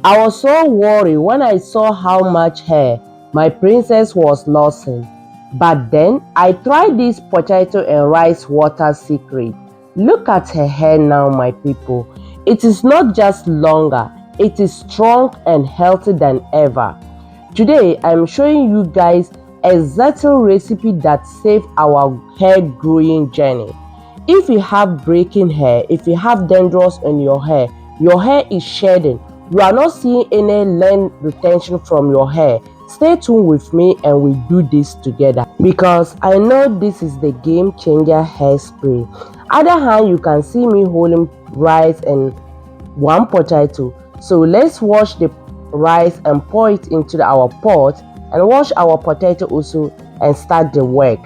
I was so worried when I saw how much hair my princess was losing. But then I tried this potato and rice water secret. Look at her hair now, my people. It is not just longer, it is strong and healthy than ever. Today, I'm showing you guys a subtle recipe that saves our hair growing journey. If you have breaking hair, if you have dandruff in your hair is shedding, you are not seeing any length retention from your hair, stay tuned with me and we do this together because I know this is the game changer hairspray. Other hand, you can see me holding rice and one potato. So let's wash the rice and pour it into our pot and wash our potato also and start the work.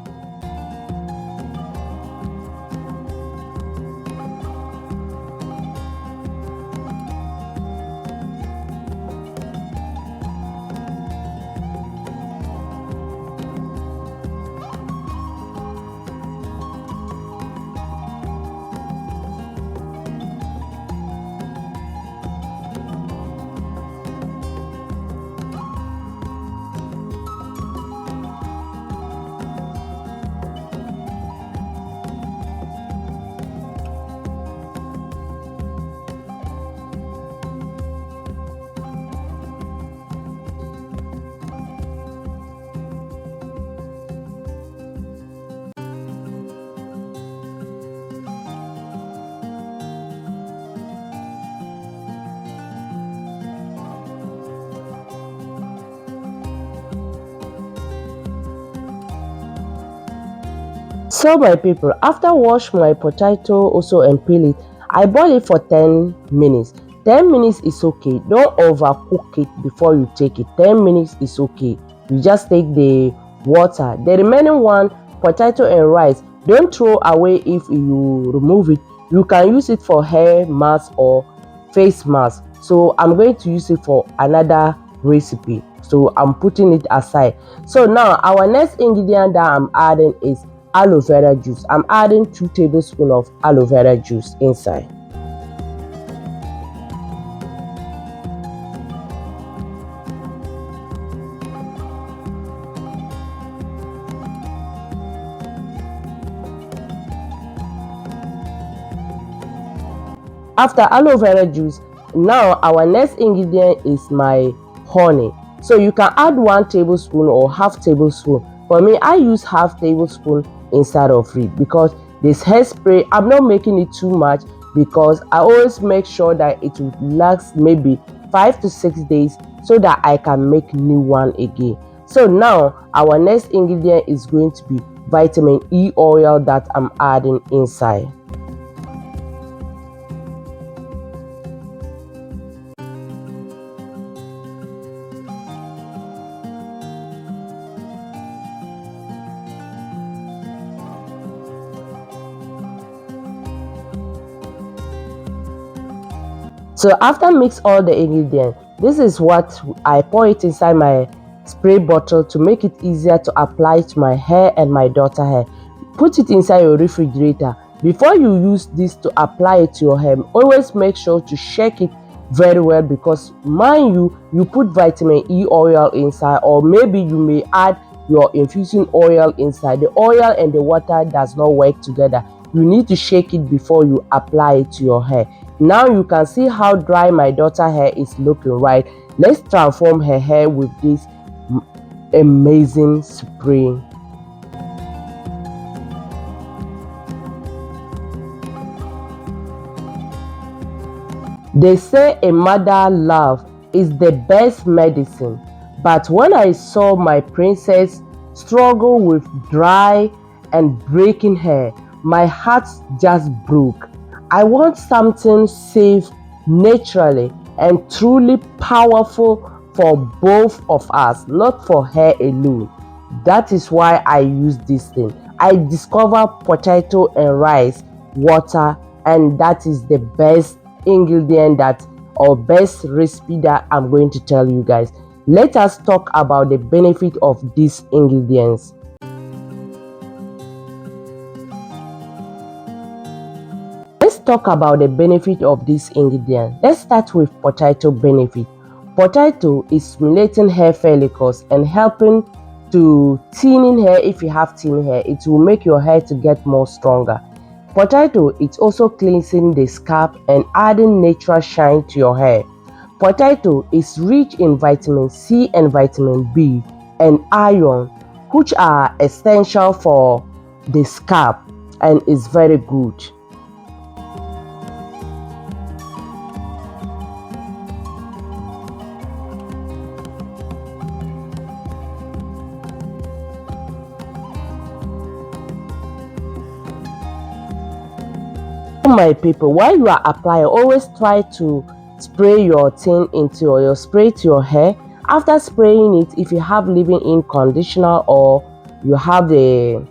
So my people, after wash my potato also and peel it, I boil it for 10 minutes. 10 minutes is okay. Don't overcook it before you take it. 10 minutes is okay. You just take the water. The remaining one, potato and rice, don't throw away if you remove it. You can use it for hair mask or face mask. So I'm going to use it for another recipe. So I'm putting it aside. So now our next ingredient that I'm adding is aloe vera juice. I'm adding 2 tablespoons of aloe vera juice inside. After aloe vera juice, now our next ingredient is my honey. So you can add 1 tablespoon or half tablespoon. For me, I use half tablespoon inside of it because this hairspray, I'm not making it too much because I always make sure that it will last maybe 5 to 6 days so that I can make new one again. So now our next ingredient is going to be vitamin E oil that I'm adding inside. So after mix all the ingredients, this is what I pour it inside my spray bottle to make it easier to apply to my hair and my daughter hair. Put it inside your refrigerator. Before you use this to apply it to your hair, always make sure to shake it very well because mind you put vitamin E oil inside, or maybe you may add your infusing oil inside. The oil and the water does not work together. You need to shake it before you apply it to your hair. Now you can see how dry my daughter hair is looking, right? Let's transform her hair with this amazing spray. They say a mother love is the best medicine, but when I saw my princess struggle with dry and breaking hair, my heart just broke. I want something safe, naturally, and truly powerful for both of us, not for her alone. That is why I use this thing. I discovered potato and rice water, and that is the best ingredient that or best recipe that I'm going to tell you guys. Let us talk about the benefit of these ingredients. Let's talk about the benefit of this ingredient. Let's start with potato benefit. Potato is stimulating hair follicles and helping to thinning hair. If you have thin hair, it will make your hair to get more stronger. Potato is also cleansing the scalp and adding natural shine to your hair. Potato is rich in vitamin C and vitamin B and iron, which are essential for the scalp and is very good. My people, while you are applying, always try to spray your thing into your spray to your hair. After spraying it, if you have leave-in conditioner or you have the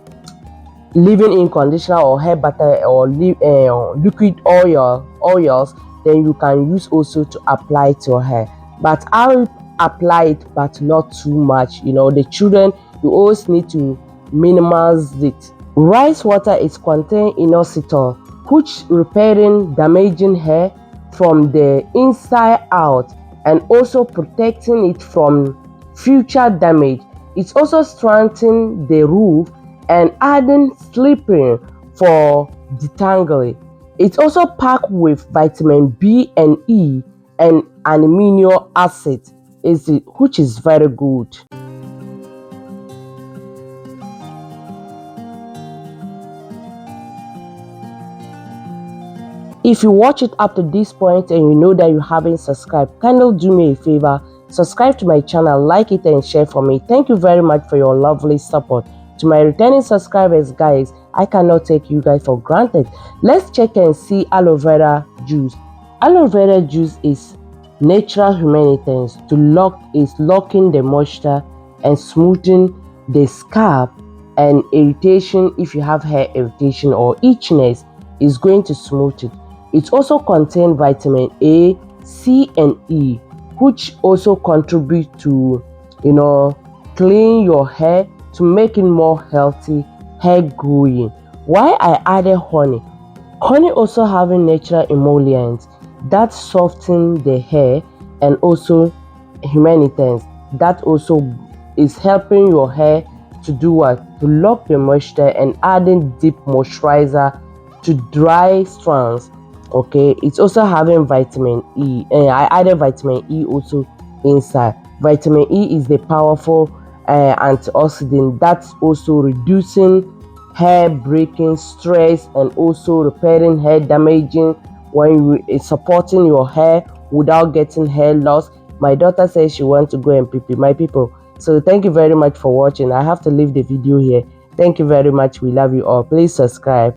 leave-in conditioner or hair butter or liquid oils, then you can use also to apply to your hair. But I'll apply it, but not too much. The children, you always need to minimize it. Rice water is contained in inositol, which repairing damaging hair from the inside out and also protecting it from future damage. It's also strengthening the root and adding slipping for detangling. It's also packed with vitamin B and E and amino acid, which is very good. If you watch it up to this point and you know that you haven't subscribed, kindly do me a favor, subscribe to my channel, like it and share for me. Thank you very much for your lovely support. To my returning subscribers, guys, I cannot take you guys for granted. Let's check and see aloe vera juice. Aloe vera juice is natural humanitarians locking the moisture and smoothing the scalp and irritation. If you have hair irritation or itchiness, is going to smooth it. It also contains vitamin A, C, and E, which also contribute to, clean your hair to make it more healthy hair growing. Why I added honey? Honey also having natural emollients that soften the hair and also humanitarians that also is helping your hair to do what? To lock the moisture and adding deep moisturizer to dry strands. Okay, it's also having vitamin E, and I added vitamin E also inside. Vitamin E is the powerful antioxidant that's also reducing hair breaking stress and also repairing hair damaging when you supporting your hair without getting hair loss. My daughter says she wants to go and pee. My people, so thank you very much for watching. I have to leave the video here. Thank you very much. We love you all. Please subscribe.